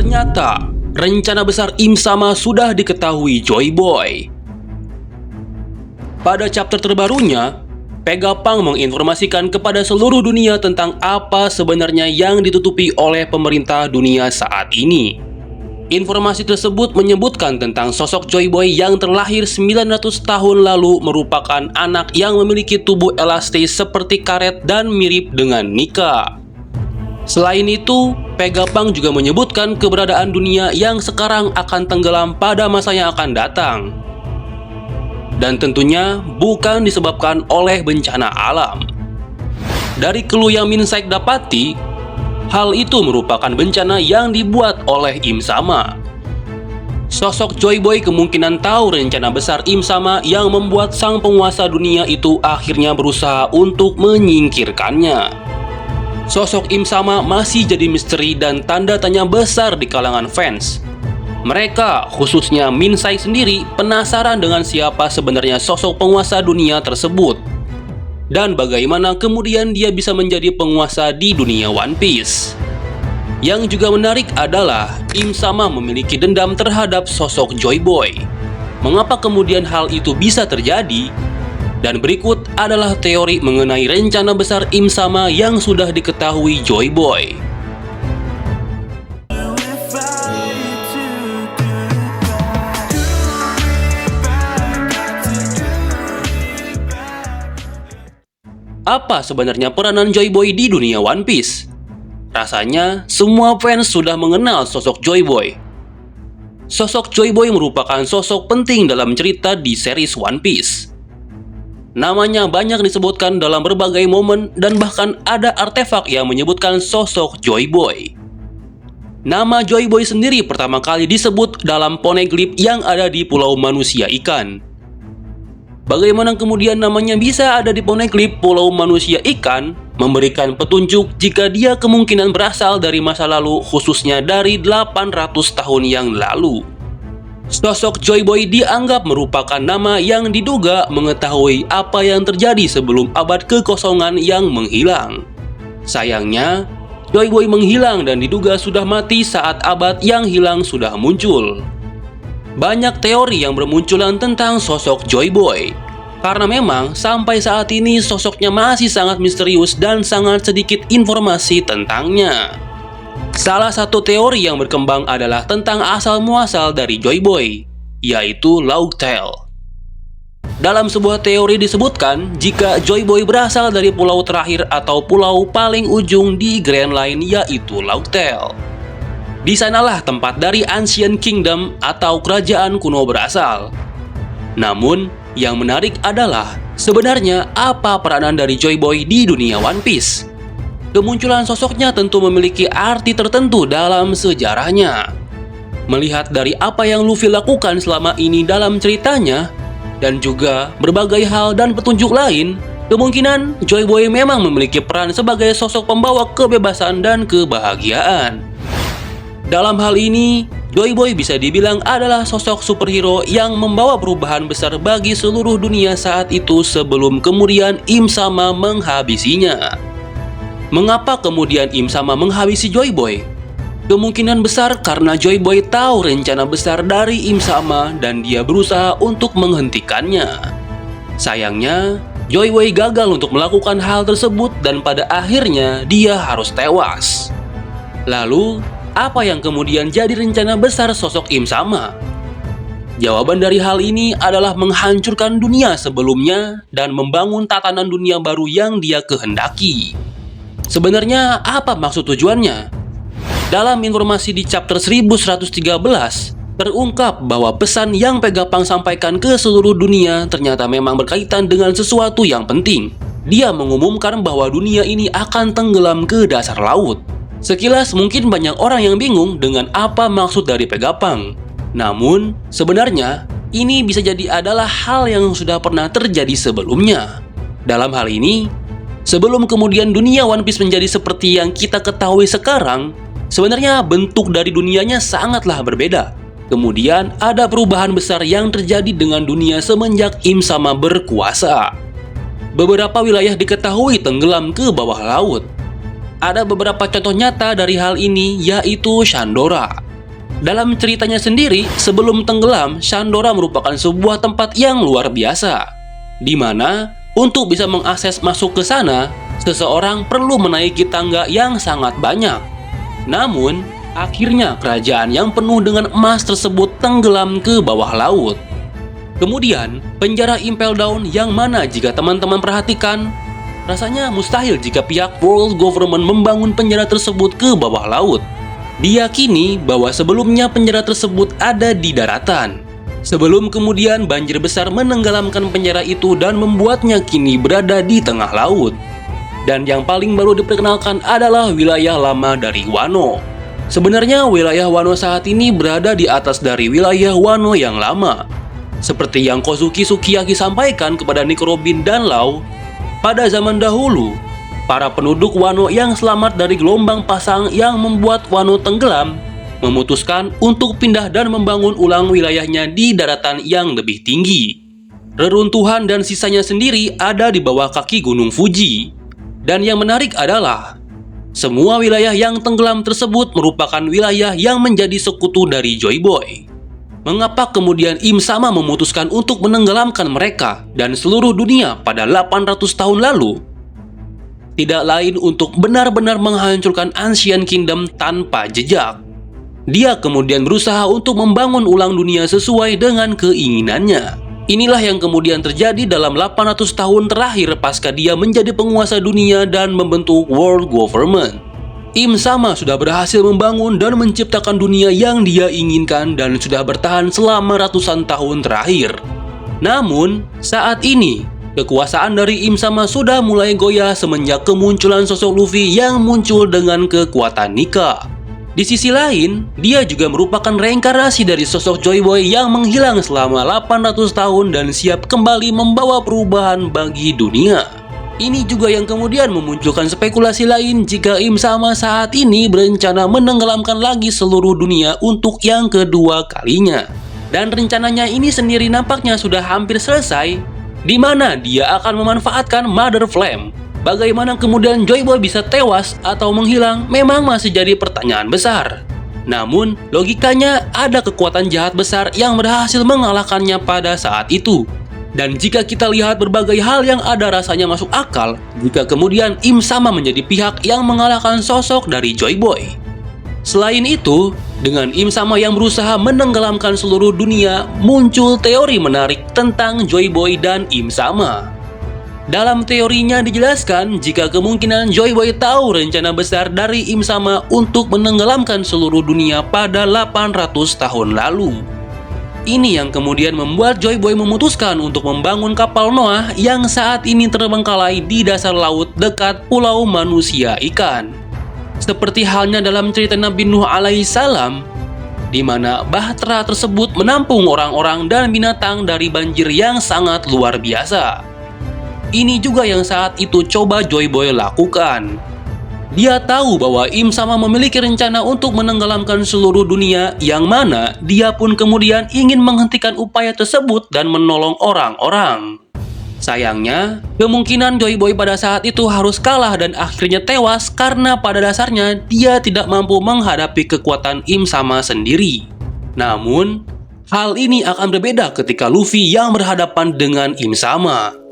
Ternyata, rencana besar Im Sama sudah diketahui Joy Boy. Pada chapter terbarunya, Vegapunk menginformasikan kepada seluruh dunia tentang apa sebenarnya yang ditutupi oleh pemerintah dunia saat ini. Informasi tersebut menyebutkan tentang sosok Joy Boy yang terlahir 900 tahun lalu merupakan anak yang memiliki tubuh elastis seperti karet dan mirip dengan Nika. Selain itu, Vegapunk juga menyebutkan keberadaan dunia yang sekarang akan tenggelam pada masa yang akan datang. Dan tentunya bukan disebabkan oleh bencana alam. Dari clue yang Minsait dapati, hal itu merupakan bencana yang dibuat oleh Im Sama. Sosok Joy Boy kemungkinan tahu rencana besar Im Sama yang membuat sang penguasa dunia itu akhirnya berusaha untuk menyingkirkannya. Sosok Im Sama masih jadi misteri dan tanda tanya besar di kalangan fans. Mereka, khususnya Minsait sendiri, penasaran dengan siapa sebenarnya sosok penguasa dunia tersebut. Dan bagaimana kemudian dia bisa menjadi penguasa di dunia One Piece. Yang juga menarik adalah Im Sama memiliki dendam terhadap sosok Joy Boy. Mengapa kemudian hal itu bisa terjadi? Dan berikut adalah teori mengenai rencana besar Im Sama yang sudah diketahui Joy Boy. Apa sebenarnya peranan Joy Boy di dunia One Piece? Rasanya semua fans sudah mengenal sosok Joy Boy. Sosok Joy Boy merupakan sosok penting dalam cerita di series One Piece. Namanya banyak disebutkan dalam berbagai momen dan bahkan ada artefak yang menyebutkan sosok Joy Boy. Nama Joy Boy sendiri pertama kali disebut dalam poneglyph yang ada di Pulau Manusia Ikan. Bagaimana kemudian namanya bisa ada di poneglyph Pulau Manusia Ikan, memberikan petunjuk jika dia kemungkinan berasal dari masa lalu, khususnya dari 800 tahun yang lalu. Sosok Joy Boy dianggap merupakan nama yang diduga mengetahui apa yang terjadi sebelum abad kekosongan yang menghilang. Sayangnya, Joy Boy menghilang dan diduga sudah mati saat abad yang hilang sudah muncul. Banyak teori yang bermunculan tentang sosok Joy Boy, karena memang sampai saat ini sosoknya masih sangat misterius dan sangat sedikit informasi tentangnya. Salah satu teori yang berkembang adalah tentang asal-muasal dari Joy Boy, yaitu Laugh-Tale. Dalam sebuah teori disebutkan jika Joy Boy berasal dari pulau terakhir atau pulau paling ujung di Grand Line, yaitu Laugh-Tale. Di sanalah tempat dari Ancient Kingdom atau kerajaan kuno berasal. Namun, yang menarik adalah sebenarnya apa peranan dari Joy Boy di dunia One Piece. Kemunculan sosoknya tentu memiliki arti tertentu dalam sejarahnya. Melihat dari apa yang Luffy lakukan selama ini dalam ceritanya, dan juga berbagai hal dan petunjuk lain, kemungkinan Joy Boy memang memiliki peran sebagai sosok pembawa kebebasan dan kebahagiaan. Dalam hal ini, Joy Boy bisa dibilang adalah sosok superhero yang membawa perubahan besar bagi seluruh dunia saat itu sebelum kemudian Im Sama menghabisinya. Mengapa kemudian Im Sama menghabisi Joy Boy? Kemungkinan besar karena Joy Boy tahu rencana besar dari Im Sama dan dia berusaha untuk menghentikannya. Sayangnya, Joy Boy gagal untuk melakukan hal tersebut dan pada akhirnya dia harus tewas. Lalu, apa yang kemudian jadi rencana besar sosok Im Sama? Jawaban dari hal ini adalah menghancurkan dunia sebelumnya dan membangun tatanan dunia baru yang dia kehendaki. Sebenarnya apa maksud tujuannya? Dalam informasi di chapter 1113, terungkap bahwa pesan yang Vegapunk sampaikan ke seluruh dunia ternyata memang berkaitan dengan sesuatu yang penting. Dia mengumumkan bahwa dunia ini akan tenggelam ke dasar laut. Sekilas mungkin banyak orang yang bingung dengan apa maksud dari Vegapunk. Namun, sebenarnya ini bisa jadi adalah hal yang sudah pernah terjadi sebelumnya. Dalam hal ini, sebelum kemudian dunia One Piece menjadi seperti yang kita ketahui sekarang, sebenarnya bentuk dari dunianya sangatlah berbeda. Kemudian ada perubahan besar yang terjadi dengan dunia semenjak Im Sama berkuasa. Beberapa wilayah diketahui tenggelam ke bawah laut. Ada beberapa contoh nyata dari hal ini, yaitu Shandora. Dalam ceritanya sendiri, sebelum tenggelam, Shandora merupakan sebuah tempat yang luar biasa, di mana untuk bisa mengakses masuk ke sana, seseorang perlu menaiki tangga yang sangat banyak. Namun, akhirnya kerajaan yang penuh dengan emas tersebut tenggelam ke bawah laut. Kemudian, penjara Impel Down yang mana jika teman-teman perhatikan, rasanya mustahil jika pihak World Government membangun penjara tersebut ke bawah laut. Diyakini bahwa sebelumnya penjara tersebut ada di daratan, sebelum kemudian banjir besar menenggelamkan penjara itu dan membuatnya kini berada di tengah laut. Dan yang paling baru diperkenalkan adalah wilayah lama dari Wano. Sebenarnya wilayah Wano saat ini berada di atas dari wilayah Wano yang lama. Seperti yang Kozuki Sukiyaki sampaikan kepada Nick Robin dan Lau, pada zaman dahulu, para penduduk Wano yang selamat dari gelombang pasang yang membuat Wano tenggelam memutuskan untuk pindah dan membangun ulang wilayahnya di daratan yang lebih tinggi. Reruntuhan dan sisanya sendiri ada di bawah kaki Gunung Fuji. Dan yang menarik adalah, semua wilayah yang tenggelam tersebut merupakan wilayah yang menjadi sekutu dari Joy Boy. Mengapa kemudian Im Sama memutuskan untuk menenggelamkan mereka dan seluruh dunia pada 800 tahun lalu? Tidak lain untuk benar-benar menghancurkan Ancient Kingdom tanpa jejak. Dia kemudian berusaha untuk membangun ulang dunia sesuai dengan keinginannya. Inilah yang kemudian terjadi dalam 800 tahun terakhir pasca dia menjadi penguasa dunia dan membentuk World Government. Im Sama sudah berhasil membangun dan menciptakan dunia yang dia inginkan dan sudah bertahan selama ratusan tahun terakhir. Namun, saat ini, kekuasaan dari Im Sama sudah mulai goyah semenjak kemunculan sosok Luffy yang muncul dengan kekuatan Nika. Di sisi lain, dia juga merupakan reinkarnasi dari sosok Joy Boy yang menghilang selama 800 tahun dan siap kembali membawa perubahan bagi dunia. Ini juga yang kemudian memunculkan spekulasi lain jika Im Sama saat ini berencana menenggelamkan lagi seluruh dunia untuk yang kedua kalinya. Dan rencananya ini sendiri nampaknya sudah hampir selesai, di mana dia akan memanfaatkan Mother Flame. Bagaimana kemudian Joy Boy bisa tewas atau menghilang memang masih jadi pertanyaan besar. Namun, logikanya ada kekuatan jahat besar yang berhasil mengalahkannya pada saat itu. Dan jika kita lihat berbagai hal yang ada rasanya masuk akal, jika kemudian Im Sama menjadi pihak yang mengalahkan sosok dari Joy Boy. Selain itu, dengan Im Sama yang berusaha menenggelamkan seluruh dunia, muncul teori menarik tentang Joy Boy dan Im Sama. Dalam teorinya dijelaskan jika kemungkinan Joy Boy tahu rencana besar dari Im Sama untuk menenggelamkan seluruh dunia pada 800 tahun lalu. Ini yang kemudian membuat Joy Boy memutuskan untuk membangun kapal Noah yang saat ini terbengkalai di dasar laut dekat pulau manusia ikan. Seperti halnya dalam cerita Nabi Nuh alaihissalam, di mana bahtera tersebut menampung orang-orang dan binatang dari banjir yang sangat luar biasa. Ini juga yang saat itu coba Joy Boy lakukan. Dia tahu bahwa Im Sama memiliki rencana untuk menenggelamkan seluruh dunia, yang mana dia pun kemudian ingin menghentikan upaya tersebut dan menolong orang-orang. Sayangnya, kemungkinan Joy Boy pada saat itu harus kalah dan akhirnya tewas karena pada dasarnya dia tidak mampu menghadapi kekuatan Im Sama sendiri. Namun, hal ini akan berbeda ketika Luffy yang berhadapan dengan Im Sama.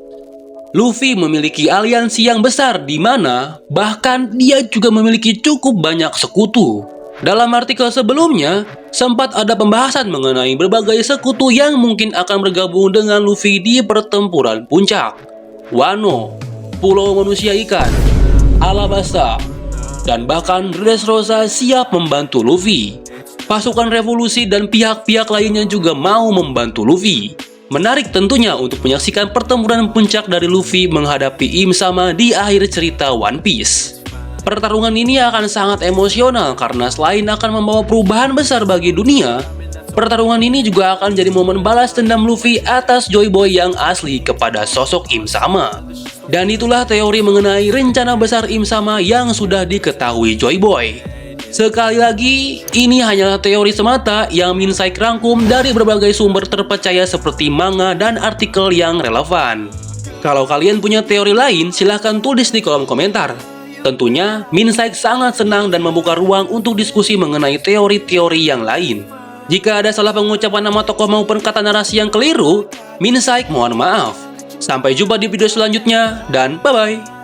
Luffy memiliki aliansi yang besar di mana bahkan dia juga memiliki cukup banyak sekutu. Dalam artikel sebelumnya, sempat ada pembahasan mengenai berbagai sekutu yang mungkin akan bergabung dengan Luffy di pertempuran puncak. Wano, Pulau Manusia Ikan, Alabasta, dan bahkan Dressrosa siap membantu Luffy. Pasukan revolusi dan pihak-pihak lainnya juga mau membantu Luffy. Menarik tentunya untuk menyaksikan pertempuran puncak dari Luffy menghadapi Im Sama di akhir cerita One Piece. Pertarungan ini akan sangat emosional karena selain akan membawa perubahan besar bagi dunia, pertarungan ini juga akan jadi momen balas dendam Luffy atas Joy Boy yang asli kepada sosok Im Sama. Dan itulah teori mengenai rencana besar Im Sama yang sudah diketahui Joy Boy. Sekali lagi, ini hanyalah teori semata yang Minsai rangkum dari berbagai sumber terpercaya seperti manga dan artikel yang relevan. Kalau kalian punya teori lain, silahkan tulis di kolom komentar. Tentunya, Minsaik sangat senang dan membuka ruang untuk diskusi mengenai teori-teori yang lain. Jika ada salah pengucapan nama tokoh maupun kata narasi yang keliru, Minsaik mohon maaf. Sampai jumpa di video selanjutnya, dan bye-bye!